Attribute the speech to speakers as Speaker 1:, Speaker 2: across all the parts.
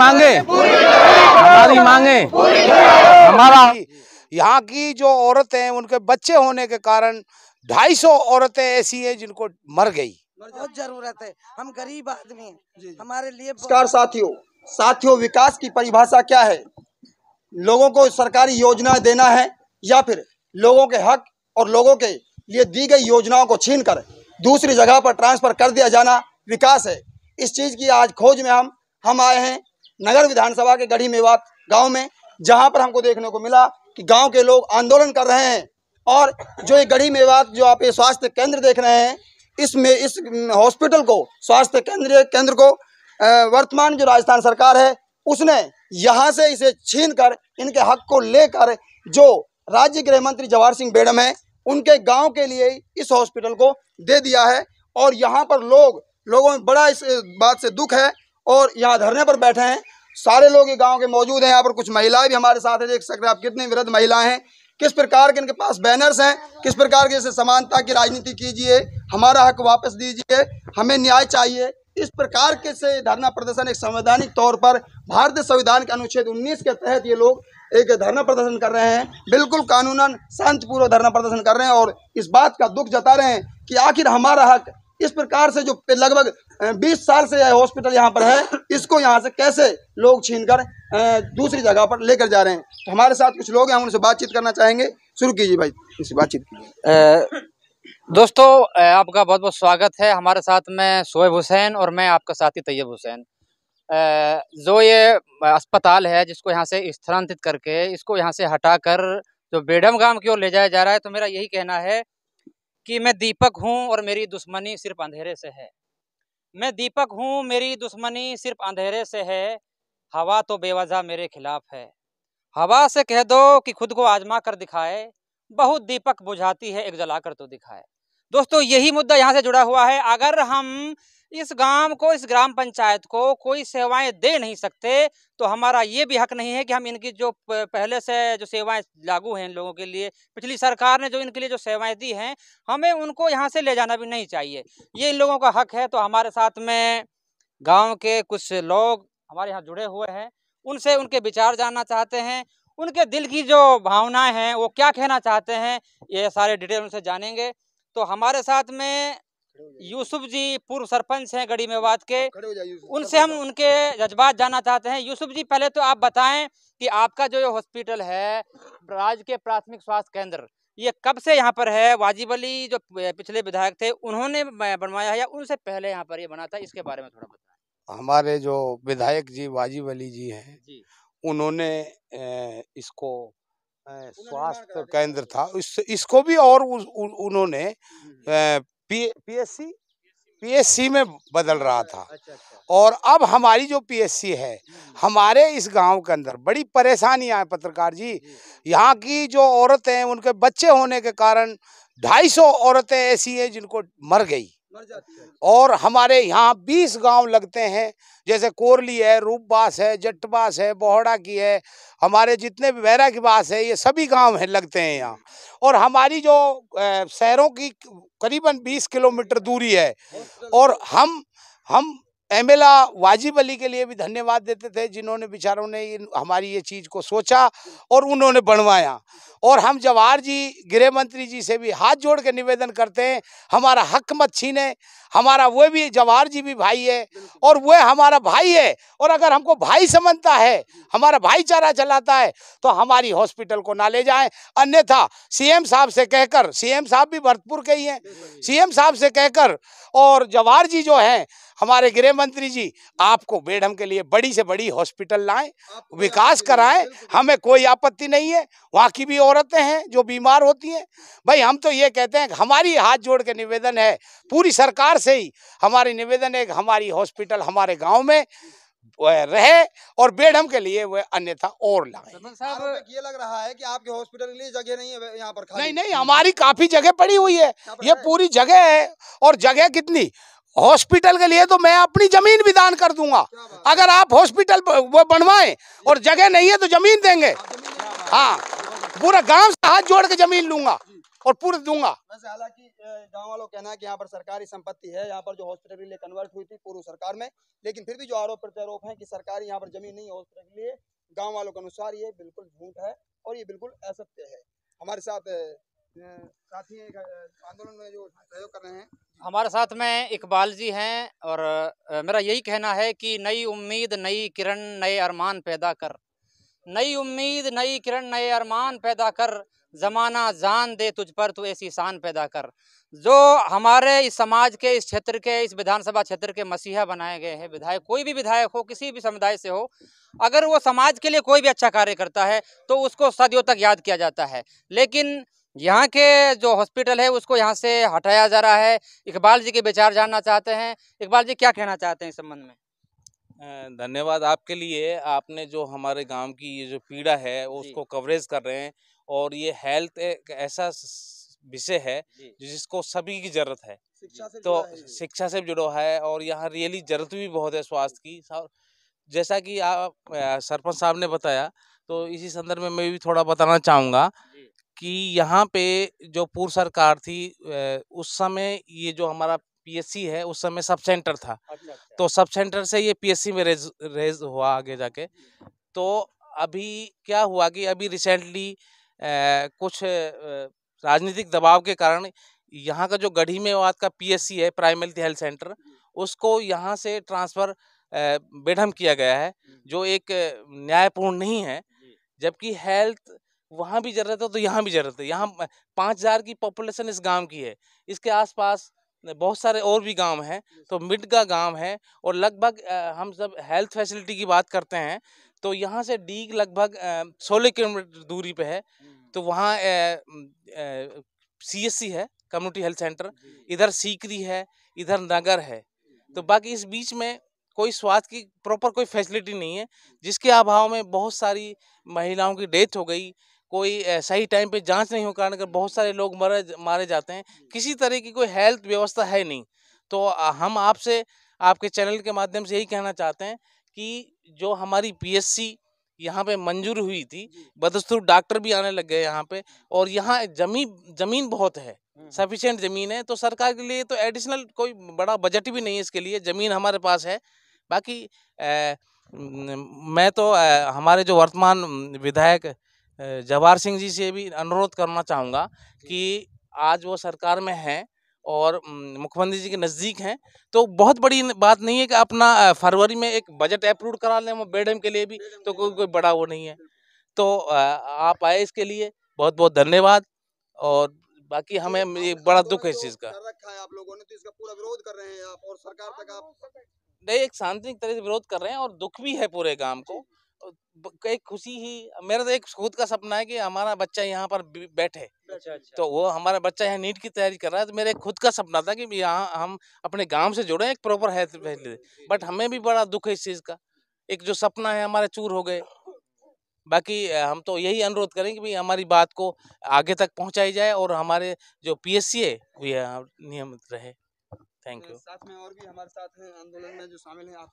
Speaker 1: मांगे हमारा।
Speaker 2: यहाँ की जो औरतें हैं उनके बच्चे होने के कारण 250 औरतें ऐसी हैं जिनको मर गई।
Speaker 3: बहुत जरूरत है, हम गरीब आदमी हैं, हमारे लिए।
Speaker 4: नमस्कार साथियों, विकास की परिभाषा क्या है? लोगों को सरकारी योजना देना है या फिर लोगों के हक और लोगों के लिए दी गई योजनाओं को छीनकर दूसरी जगह पर ट्रांसफर कर दिया जाना विकास है? इस चीज़ की आज खोज में हम आए हैं नगर विधानसभा के गढ़ी मेवात गांव में, जहां पर हमको देखने को मिला कि गांव के लोग आंदोलन कर रहे हैं। और जो ये गढ़ी मेवात जो आप ये स्वास्थ्य केंद्र देख रहे हैं, इसमें इस हॉस्पिटल को, स्वास्थ्य केंद्र को वर्तमान जो राजस्थान सरकार है उसने यहाँ से इसे छीनकर इनके हक को लेकर जो राज्य गृह मंत्री जवाहर सिंह बेड़म है उनके गांव के लिए इस हॉस्पिटल को दे दिया है। और यहाँ पर लोगों में बड़ा इस बात से दुख है और यहाँ धरने पर बैठे हैं। सारे लोग ये गांव के मौजूद हैं। यहाँ पर कुछ महिलाएं भी हमारे साथ हैं, देख सकते हैं आप कितनी वृद्ध महिलाएं हैं, किस प्रकार के इनके पास बैनर्स हैं, किस प्रकार के समानता की राजनीति कीजिए, हमारा हक वापस दीजिए, हमें न्याय चाहिए। इस प्रकार के से धरना प्रदर्शन एक संवैधानिक तौर पर भारतीय संविधान के अनुच्छेद 19 के तहत ये लोग एक धरना प्रदर्शन कर रहे हैं, बिल्कुल कानूनन शांतिपूर्वक धरना प्रदर्शन कर रहे हैं और इस बात का दुख जता रहे हैं कि आखिर हमारा हक इस प्रकार से जो लगभग 20 साल से यह हॉस्पिटल यहाँ पर है, इसको यहाँ से कैसे लोग छीनकर दूसरी जगह पर लेकर जा रहे हैं। तो हमारे साथ कुछ लोग हैं, हम उनसे बातचीत करना चाहेंगे। शुरू कीजिए भाई, इससे बातचीत कीजिए।
Speaker 1: दोस्तों, आपका बहुत बहुत स्वागत है। हमारे साथ में शोएब हुसैन और मैं आपका साथी तैयब हुसैन। जो ये अस्पताल है जिसको यहाँ से स्थानांतरित करके इसको यहाँ से हटाकर जो बेड़म गांव की ओर ले जाया जा रहा है, तो मेरा यही कहना है कि मैं दीपक हूँ और मेरी दुश्मनी सिर्फ अंधेरे से है। मैं दीपक हूँ, मेरी दुश्मनी सिर्फ अंधेरे से है। हवा तो बेवजह मेरे खिलाफ है। हवा से कह दो कि खुद को आजमा कर दिखाए, बहुत दीपक बुझाती है एक जला कर तो दिखाए। दोस्तों, यही मुद्दा यहाँ से जुड़ा हुआ है। अगर हम इस गांव को, इस ग्राम पंचायत को कोई सेवाएं दे नहीं सकते तो हमारा ये भी हक नहीं है कि हम इनकी जो पहले से जो सेवाएं लागू हैं इन लोगों के लिए, पिछली सरकार ने जो इनके लिए जो सेवाएं दी हैं, हमें उनको यहाँ से ले जाना भी नहीं चाहिए। ये इन लोगों का हक है। तो हमारे साथ में गाँव के कुछ लोग हमारे यहाँ जुड़े हुए हैं, उनसे उनके विचार जानना चाहते हैं, उनके दिल की जो भावनाएं हैं वो क्या कहना चाहते हैं, ये सारे डिटेल उनसे जानेंगे। तो हमारे साथ में यूसुफ जी पूर्व सरपंच हैं गढ़ी मेवात के, उनसे हम उनके जज्बात जानना चाहते हैं। यूसुफ जी, पहले तो आप बताएं कि आपका जो हॉस्पिटल है राज्य के प्राथमिक स्वास्थ्य केंद्र, ये कब से यहाँ पर है? वाजिब अली जो पिछले विधायक थे उन्होंने बनवाया है या उनसे पहले यहाँ पर ये बना था? इसके बारे में थोड़ा बताएं।
Speaker 2: हमारे जो विधायक जी वाजिब अली जी हैं जी, उन्होंने इसको स्वास्थ्य केंद्र था इसको भी और उन्होंने पीएससी में बदल रहा था। और अब हमारी जो पीएससी है, हमारे इस गांव के अंदर बड़ी परेशानियां हैं पत्रकार जी। यहाँ की जो औरतें हैं उनके बच्चे होने के कारण 250 औरतें ऐसी हैं जिनको मर गई। और हमारे यहाँ 20 गांव लगते हैं, जैसे कोरली है, रूपबास है, जट्टबास है, बोहड़ा की है, हमारे जितने भी बैरा की बास है, ये सभी गांव हैं लगते हैं यहाँ। और हमारी जो शहरों की करीबन 20 किलोमीटर दूरी है। और हम एमएलए वाजिब अली के लिए भी धन्यवाद देते थे, जिन्होंने बेचारों ने हमारी ये चीज़ को सोचा और उन्होंने बनवाया। और हम जवाहर जी गृह मंत्री जी से भी हाथ जोड़ के निवेदन करते हैं, हमारा हक मत छीने। हमारा वो भी जवाहर जी भी भाई है और वो हमारा भाई है। और अगर हमको भाई समझता है, हमारा भाईचारा चलाता है, तो हमारी हॉस्पिटल को ना ले जाएं। अन्यथा सीएम साहब से कहकर, सीएम साहब भी भरतपुर के ही हैं, सीएम साहब से कहकर और जवाहर जी जो हैं हमारे गृह मंत्री जी, आपको बेड़म के लिए बड़ी से बड़ी हॉस्पिटल लाएं, विकास कराएं, हमें कोई आपत्ति नहीं है। वहाँ की भी औरतें हैं जो बीमार होती हैं। भाई, हम तो ये कहते हैं, हमारी हाथ जोड़ के निवेदन है पूरी सरकार से ही, हमारी निवेदन है कि हमारी हॉस्पिटल हमारे गांव में रहे और बेड़म के लिए वह अन्यथा और लाए।
Speaker 4: ये लग रहा है कि आपके हॉस्पिटल के लिए जगह नहीं है यहाँ पर।
Speaker 2: नहीं, हमारी काफी जगह पड़ी हुई है, ये पूरी जगह है। और जगह कितनी, हॉस्पिटल के लिए तो मैं अपनी जमीन भी दान कर दूंगा। अगर आप हॉस्पिटल वो बनवाएं और जगह नहीं है तो जमीन देंगे। हाँ, पूरा गांव से हाथ जोड़ के जमीन लूंगा। और पूरे दूंगा।
Speaker 4: वैसे हालांकि गांव वालों का कहना है कि यहाँ पर सरकारी संपत्ति है, यहाँ पर जो हॉस्पिटल के लिए कन्वर्ट हुई थी पूर्व सरकार में, लेकिन फिर भी जो आरोप प्रत्यारोप है कि सरकारी यहाँ पर जमीन नहीं है हॉस्पिटल के लिए, गांव वालों के अनुसार ये बिल्कुल झूठ है और ये बिल्कुल असत्य है। हमारे साथ साथी आंदोलन में जो सहयोग कर रहे हैं,
Speaker 1: हमारे साथ में इकबाल जी हैं और मेरा यही कहना है कि नई उम्मीद नई किरण नए अरमान पैदा कर, नई उम्मीद नई किरण नए अरमान पैदा कर, ज़माना जान दे तुझ पर तू ऐसी शान पैदा कर। जो हमारे इस समाज के, इस क्षेत्र के, इस विधानसभा क्षेत्र के मसीहा बनाए गए हैं विधायक, कोई भी विधायक हो, किसी भी समुदाय से हो, अगर वो समाज के लिए कोई भी अच्छा कार्य करता है तो उसको सदियों तक याद किया जाता है। लेकिन यहाँ के जो हॉस्पिटल है उसको यहाँ से हटाया जा रहा है। इकबाल जी के विचार जानना चाहते हैं। इकबाल जी क्या कहना चाहते हैं इस संबंध में?
Speaker 5: धन्यवाद आपके लिए, आपने जो हमारे गांव की ये जो पीड़ा है उसको कवरेज कर रहे हैं, और ये हेल्थ एक ऐसा विषय है जिसको सभी की जरूरत है, तो शिक्षा से जुड़ा है और यहाँ रियली जरूरत भी बहुत है स्वास्थ्य की। जैसा कि आप सरपंच साहब ने बताया, तो इसी संदर्भ में मैं भी थोड़ा बताना चाहूँगा कि यहाँ पे जो पूर्व सरकार थी उस समय ये जो हमारा पीएससी है उस समय सब सेंटर था। तो सब सेंटर से ये पीएससी में रेज हुआ आगे जाके। तो अभी क्या हुआ कि अभी रिसेंटली कुछ राजनीतिक दबाव के कारण यहाँ का जो गढ़ी मेवात का पीएससी है, प्राइमरी हेल्थ सेंटर, उसको यहाँ से ट्रांसफ़र बेढम किया गया है, जो एक न्यायपूर्ण नहीं है। जबकि हेल्थ वहाँ भी जरूरत है तो यहाँ भी जरूरत है। यहाँ 5000 की पॉपुलेशन इस गांव की है, इसके आसपास बहुत सारे और भी गांव हैं, तो मिड का गांव है। और लगभग हम जब हेल्थ फैसिलिटी की बात करते हैं तो यहाँ से डीग लगभग 16 किलोमीटर दूरी पे है। तो वहाँ सीएससी है, कम्युनिटी हेल्थ सेंटर, इधर सीकरी है, इधर नगर है। तो बाकी इस बीच में कोई स्वास्थ्य की प्रॉपर कोई फैसिलिटी नहीं है, जिसके अभाव में बहुत सारी महिलाओं की डेथ हो गई। कोई सही टाइम पे जांच नहीं हो कारण कर बहुत सारे लोग मारे जाते हैं। किसी तरह की कोई हेल्थ व्यवस्था है नहीं। तो हम आपसे, आपके चैनल के माध्यम से यही कहना चाहते हैं कि जो हमारी पीएससी यहाँ पे मंजूर हुई थी, बदस्तूर डॉक्टर भी आने लग गए यहाँ पे, और यहाँ जमीन बहुत है, सफिशिएंट ज़मीन है। तो सरकार के लिए तो एडिशनल कोई बड़ा बजट भी नहीं है इसके लिए, ज़मीन हमारे पास है। बाकी मैं तो हमारे जो वर्तमान विधायक जवाहर सिंह जी से भी अनुरोध करना चाहूँगा कि आज वो सरकार में हैं और मुख्यमंत्री जी के नज़दीक हैं, तो बहुत बड़ी बात नहीं है कि अपना फरवरी में एक बजट अप्रूव करा लें वो बेडम के लिए भी, तो कोई बड़ा वो नहीं है। तो आप आए इसके लिए बहुत बहुत धन्यवाद। और बाकी हमें ये बड़ा दुख है इस चीज़ का।
Speaker 4: रखा है आप लोगों ने, तो इसका पूरा विरोध कर रहे हैं आप, और सरकार तक आप
Speaker 5: नहीं, एक शांतिक तरह से विरोध कर रहे हैं और दुख भी है पूरे गांव को। एक खुशी ही, मेरा तो एक खुद का सपना है कि हमारा बच्चा यहाँ पर बैठे। तो वो हमारा बच्चा यहाँ नीट की तैयारी कर रहा है, तो मेरा एक खुद का सपना था कि यहाँ हम अपने गांव से जुड़े एक प्रॉपर हेल्थ फैसिलिटी। बट हमें भी बड़ा दुख है इस चीज़ का, एक जो सपना है हमारे चूर हो गए। बाकी हम तो यही अनुरोध करें कि भाई हमारी बात को आगे तक पहुँचाई जाए और हमारे जो पीएससी है वो नियमित रहे। Thank you.
Speaker 4: साथ में और भी हमारे साथ हैं आंदोलन में जो शामिल हैं आप।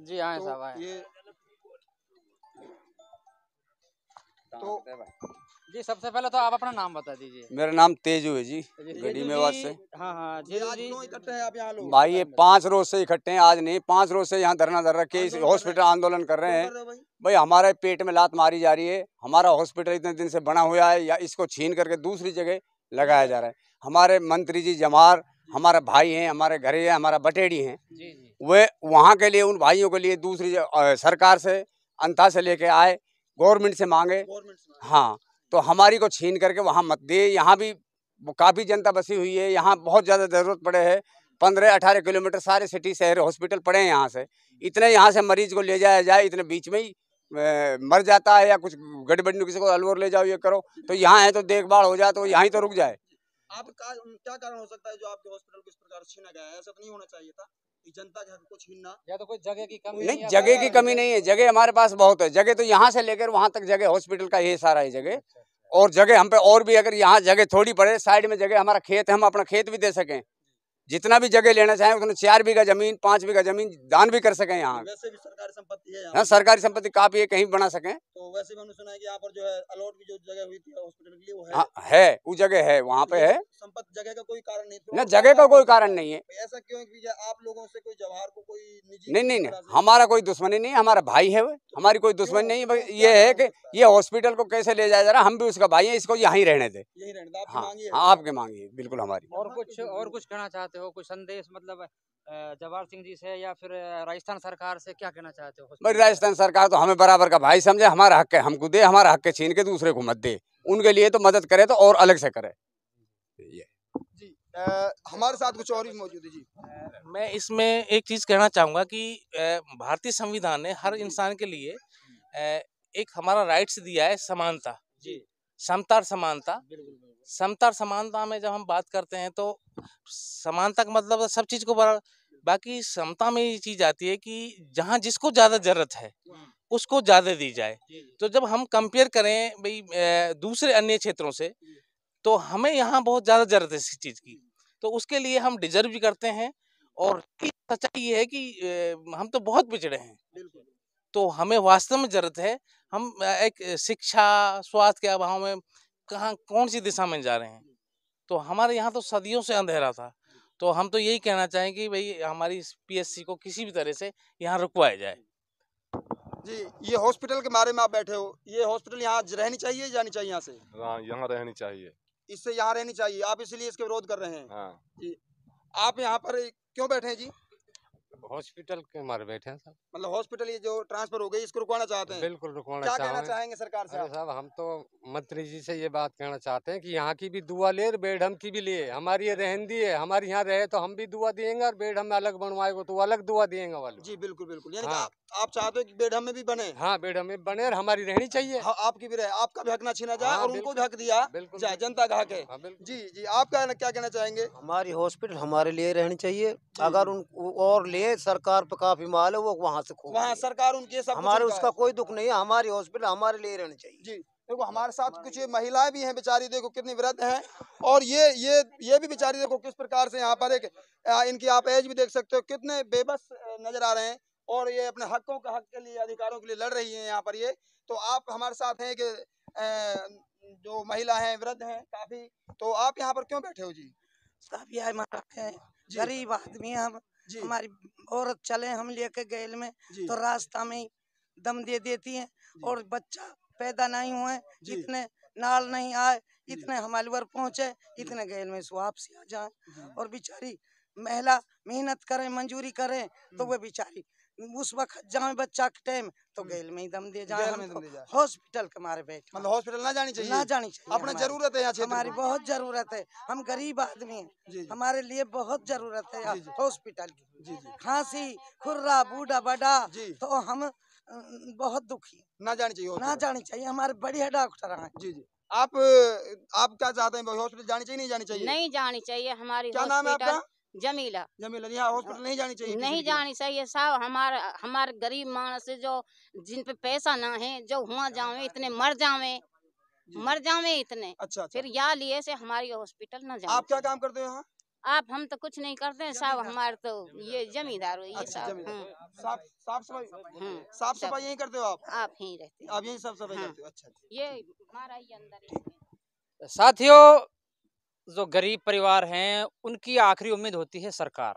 Speaker 1: जी हाँ साहब आए।
Speaker 4: ये तो
Speaker 1: जी सबसे पहले तो आप अपना नाम बता दीजिए।
Speaker 6: मेरा नाम तेजू है जी, गढ़ी मेवात से।
Speaker 1: हाँ हाँ
Speaker 4: आज क्यों इकट्ठे हैं आप यहाँ लोग?
Speaker 6: भाई ये 5 रोज से इकट्ठे हैं, आज नहीं 5 रोज से यहाँ धरना धर रखे, इस हॉस्पिटल आंदोलन कर रहे हैं। भाई हमारे पेट में लात मारी जा रही है, हमारा हॉस्पिटल इतने दिन से बना हुआ है, या इसको छीन करके दूसरी जगह लगाया जा रहा है। हमारे मंत्री जी जमार हमारे भाई हैं, हमारे घरे हैं, हमारा बटेड़ी हैं, वे वहाँ के लिए, उन भाइयों के लिए दूसरी सरकार से अंता से लेके आए, गवर्नमेंट से मांगे। हाँ, तो हमारी को छीन करके वहाँ मत दे। यहाँ भी काफ़ी जनता बसी हुई है, यहाँ बहुत ज़्यादा ज़रूरत पड़े है। 15-18 किलोमीटर सारे सिटी शहर हॉस्पिटल पड़े हैं यहाँ से। इतने यहाँ से मरीज को ले जाया जाए, इतने बीच में ही मर जाता है, या कुछ गड़बड़ी किसी को अलवर ले जाओ ये करो, तो यहाँ है तो देखभाल हो जाए, तो यहाँ ही तो रुक जाए।
Speaker 4: आप क्या कारण हो सकता है जो आपके हॉस्पिटल को इस प्रकार छीना गया है? ऐसा तो नहीं होना चाहिए था कि जनता के हक को छीनना।
Speaker 1: या तो कोई जगह की कमी
Speaker 6: नहीं, जगह की कमी नहीं है, जगह हमारे पास बहुत है। जगह तो यहाँ से लेकर वहाँ तक जगह हॉस्पिटल का ये सारा है जगह, और जगह हम पे और भी, अगर यहाँ जगह थोड़ी पड़े साइड में जगह, हमारा खेत है, हम अपना खेत भी दे सकें, जितना भी जगह लेना चाहें उतना 4 बीघा जमीन 5 बीघा जमीन दान भी कर सकें यहाँ।
Speaker 4: वैसे भी सरकारी संपत्ति है यहाँ
Speaker 6: हाँ, सरकारी संपत्ति काफी है, कहीं बना सकें।
Speaker 4: तो वैसे भी हमने सुना है कि यहाँ पर जो है अलॉट की जो जगह हुई थी हॉस्पिटल के लिए वो है।
Speaker 6: हाँ है, वो जगह है, वहाँ पे है
Speaker 4: संपत्ति जगह का कोई कारण नहीं
Speaker 6: ना, जगह का कोई कारण नहीं है।
Speaker 4: ऐसा क्यों है कि आप लोगों से कोई जवाहर को कोई निजी
Speaker 6: नहीं, हमारा कोई दुश्मनी नहीं, हमारा भाई है वो, हमारी कोई दुश्मनी नहीं है। ये है कि ये हॉस्पिटल को कैसे ले जाया जा रहा, हम भी उसका भाई है, इसको यहाँ रहने दे।
Speaker 4: यही रहने दे, आपकी
Speaker 6: हाँ
Speaker 4: मांगी है।
Speaker 6: हाँ, आपकी मांगी है बिल्कुल हमारी।
Speaker 1: और कुछ कहना चाहते हो, कुछ संदेश मतलब जवाहर सिंह जी से या फिर राजस्थान सरकार से क्या कहना चाहते हो?
Speaker 6: भाई राजस्थान सरकार तो हमें बराबर का भाई समझे, हमारा हक है हमको दे, हमारा हक है छीन के दूसरे को मत दे, उनके लिए तो मदद करे तो और अलग से करे।
Speaker 4: जी हमारे साथ कुछ और भी मौजूद है जी।
Speaker 5: मैं इसमें एक चीज़ कहना चाहूँगा कि भारतीय संविधान ने हर इंसान के लिए एक हमारा राइट्स दिया है, समानता, समता और समानता। समता और समानता में जब हम बात करते हैं तो समानता का मतलब सब चीज़ को बराबर, बाकी समता में ये चीज़ आती है कि जहाँ जिसको ज़्यादा ज़रूरत है उसको ज़्यादा दी जाए। तो जब हम कंपेयर करें भाई दूसरे अन्य क्षेत्रों से, तो हमें यहाँ बहुत ज़्यादा ज़रूरत है इस चीज़ की, तो उसके लिए हम डिजर्व भी करते हैं। और सच्चाई ये है कि हम तो बहुत पिछड़े हैं, तो हमें वास्तव में ज़रूरत है। हम एक शिक्षा स्वास्थ्य के अभाव में कहाँ कौन सी दिशा में जा रहे हैं, तो हमारे यहाँ तो सदियों से अंधेरा था। तो हम तो यही कहना चाहें कि भाई हमारी पीएससी को किसी भी तरह से यहाँ रुकवाया जाए।
Speaker 4: जी ये हॉस्पिटल के बारे में आप बैठे हो, ये हॉस्पिटल यहाँ रहनी चाहिए जानी चाहिए यहाँ से?
Speaker 7: यहाँ रहनी चाहिए,
Speaker 4: इससे यहाँ रहनी चाहिए, आप इसीलिए इसके विरोध कर रहे हैं?
Speaker 7: हाँ।
Speaker 4: जी आप यहाँ पर क्यों बैठे हैं जी?
Speaker 7: हॉस्पिटल के हमारे बैठे हैं साहब।
Speaker 4: मतलब हॉस्पिटल ये जो ट्रांसफर हो गई इसको रुकवाना चाहते हैं?
Speaker 7: बिल्कुल रुकवाना
Speaker 4: क्या
Speaker 7: चाहेंगे।
Speaker 4: कहना चाहेंगे सरकार से?
Speaker 7: अरे साहब हम तो मंत्री जी से ये बात कहना चाहते हैं कि यहाँ की भी दुआ ले, बेड हम की भी लिए, हमारी ये रहंदी है, हमारी यहाँ रहे तो हम भी दुआ देंगे, और बेड हमें अलग बनवाएगा तो अलग दुआ देंगे वाले।
Speaker 4: जी बिल्कुल बिल्कुल, यानी
Speaker 7: हाँ।
Speaker 4: आप चाहते हो कि बेड हम में भी बने?
Speaker 7: हाँ बेड हमें बने और हमारी रहनी चाहिए।
Speaker 4: हाँ, आपकी भी रहे, आपका भी हक ना छीना जाए।
Speaker 7: हाँ,
Speaker 4: और उनको भी हक दिया जाए, जनता का हक है।
Speaker 7: हाँ, बिल्कुल।
Speaker 4: जी जी आप क्या कहना चाहेंगे?
Speaker 8: हमारी हॉस्पिटल हमारे लिए रहनी चाहिए, अगर उन और ले सरकार पे काफी माल है वो वहाँ से खो,
Speaker 4: वहाँ सरकार उनके सब
Speaker 8: हमारे उसका कोई दुख नहीं है, हमारी हॉस्पिटल हमारे लिए रहनी चाहिए।
Speaker 4: जी देखो हमारे साथ कुछ महिलाएं भी हैं, बेचारी देखो कितनी वृद्ध हैं, और ये भी बेचारी देखो किस प्रकार से यहाँ पर एक इनकी आप एज भी देख सकते हो, कितने बेबस नजर आ रहे हैं, और ये अपने हकों के हक के लिए, अधिकारों के लिए लड़ रही हैं यहाँ पर ये। तो आप हमारे साथ हैं कि जो महिला हैं वृद्ध हैं काफी, तो आप यहाँ पर क्यों बैठे हो जी?
Speaker 3: काफी हमारा है, गरीब आदमी है हम, हमारी औरत चले हम लेके गैल में तो रास्ता में ही दम दे देती हैं, और बच्चा पैदा नहीं हुए, जितने नाल नहीं आए इतने हमारे वर पहुँचे, इतने गैल में वापसी आ जाए। और बेचारी महिला मेहनत करें, मंजूरी करें, तो वह बेचारी उस वक्त जाए बच्चा के टाइम तो गैल में ही दम दे जाए। हॉस्पिटल के मारे बैठे,
Speaker 4: मतलब हॉस्पिटल ना जानी चाहिए?
Speaker 3: ना जानी चाहिए,
Speaker 4: अपना जरूरत है यहाँ क्षेत्र
Speaker 3: हमारी
Speaker 4: में।
Speaker 3: बहुत जरूरत है, हम गरीब आदमी हैं, हमारे लिए बहुत जरूरत है हॉस्पिटल की। खांसी खुर्रा बूढ़ा बड़ा तो हम बहुत दुखी,
Speaker 4: ना जानी चाहिए,
Speaker 3: ना जानी चाहिए, हमारे बढ़िया डॉक्टर हैं।
Speaker 4: जी जी आप क्या चाहते हैं, हॉस्पिटल जानी चाहिए नहीं जानी चाहिए?
Speaker 9: नहीं जानी चाहिए हमारी।
Speaker 4: क्या नाम है आपका?
Speaker 9: जमीला।
Speaker 4: जमीला, यहाँ हॉस्पिटल नहीं जानी चाहिए?
Speaker 9: नहीं जानी चाहिए साहब, हमारे गरीब मानस जो जिन पे पैसा ना है, जो हुआ जावे इतने मर जावे इतने।
Speaker 4: अच्छा।
Speaker 9: फिर या लिए से हमारी हॉस्पिटल न जाए।
Speaker 4: आप क्या काम करते हो यहाँ?
Speaker 9: हम तो कुछ नहीं करते हैं साहब, हमारे तो ये जमींदार हो ये साहब।
Speaker 4: साफ सफाई यही करते हो
Speaker 9: आप यहीं रहते
Speaker 4: आप यही साफ सफाई करते हो? अच्छा
Speaker 9: ये हमारा ये अंदर।
Speaker 1: साथियों, जो गरीब परिवार हैं उनकी आखिरी उम्मीद होती है सरकार,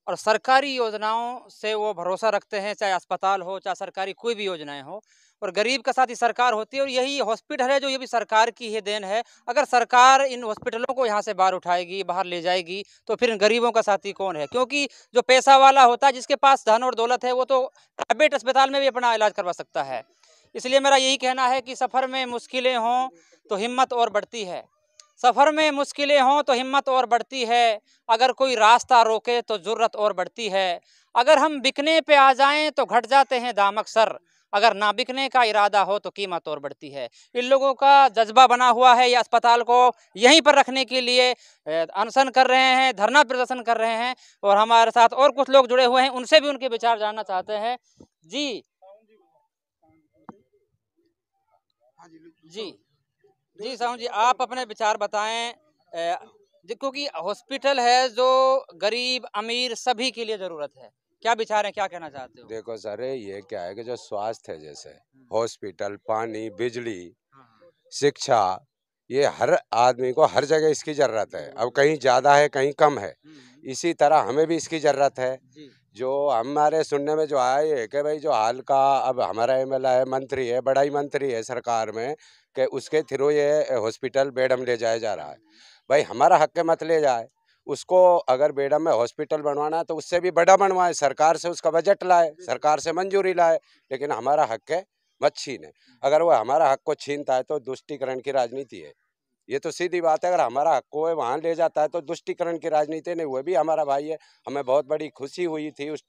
Speaker 1: और सरकारी योजनाओं से वो भरोसा रखते हैं, चाहे अस्पताल हो चाहे सरकारी कोई भी योजनाएं हो, और गरीब का साथ ही सरकार होती है। और यही हॉस्पिटल है जो ये भी सरकार की ही देन है। अगर सरकार इन हॉस्पिटलों को यहाँ से बाहर उठाएगी, बाहर ले जाएगी, तो फिर गरीबों का साथी कौन है? क्योंकि जो पैसा वाला होता है, जिसके पास धन और दौलत है, वो तो प्राइवेट अस्पताल में भी अपना इलाज करवा सकता है। इसलिए मेरा यही कहना है कि सफ़र में मुश्किलें हों तो हिम्मत और बढ़ती है, सफ़र में मुश्किलें हों तो हिम्मत और बढ़ती है, अगर कोई रास्ता रोके तो जुर्रत और बढ़ती है, अगर हम बिकने पे आ जाएं तो घट जाते हैं दाम अक्सर, अगर ना बिकने का इरादा हो तो कीमत और बढ़ती है। इन लोगों का जज्बा बना हुआ है, ये अस्पताल को यहीं पर रखने के लिए अनशन कर रहे हैं, धरना प्रदर्शन कर रहे हैं। और हमारे साथ और कुछ लोग जुड़े हुए हैं, उनसे भी उनके विचार जानना चाहते हैं। जी जी जी साहू जी, आप अपने विचार बताएं। क्योंकि हॉस्पिटल है जो गरीब अमीर सभी के लिए जरूरत है। क्या विचार है, क्या कहना चाहते हो?
Speaker 10: देखो सर, ये क्या है कि जो स्वास्थ्य है, जैसे हॉस्पिटल, पानी, बिजली, शिक्षा, ये हर आदमी को हर जगह इसकी जरूरत है। अब कहीं ज्यादा है, कहीं कम है, इसी तरह हमें भी इसकी जरूरत है। जो हमारे सुनने में जो आया ये है कि भाई जो हाल का अब हमारा एमएलए है, मंत्री है, बड़ा ही मंत्री है सरकार में, कि उसके थ्रू ये हॉस्पिटल बेडम ले जाया जा रहा है। भाई हमारा हक मत ले जाए उसको। अगर बेडम में हॉस्पिटल बनवाना है तो उससे भी बड़ा बनवाए, सरकार से उसका बजट लाए, सरकार से मंजूरी लाए, लेकिन हमारा हक है मत छीने। अगर वो हमारा हक को छीनता है तो तुष्टीकरण की राजनीति है। ये तो सीधी बात है। अगर हमारा हक को वहाँ ले जाता है तो तुष्टीकरण की राजनीति नहीं, वो भी हमारा भाई है। हमें बहुत बड़ी खुशी हुई थी उस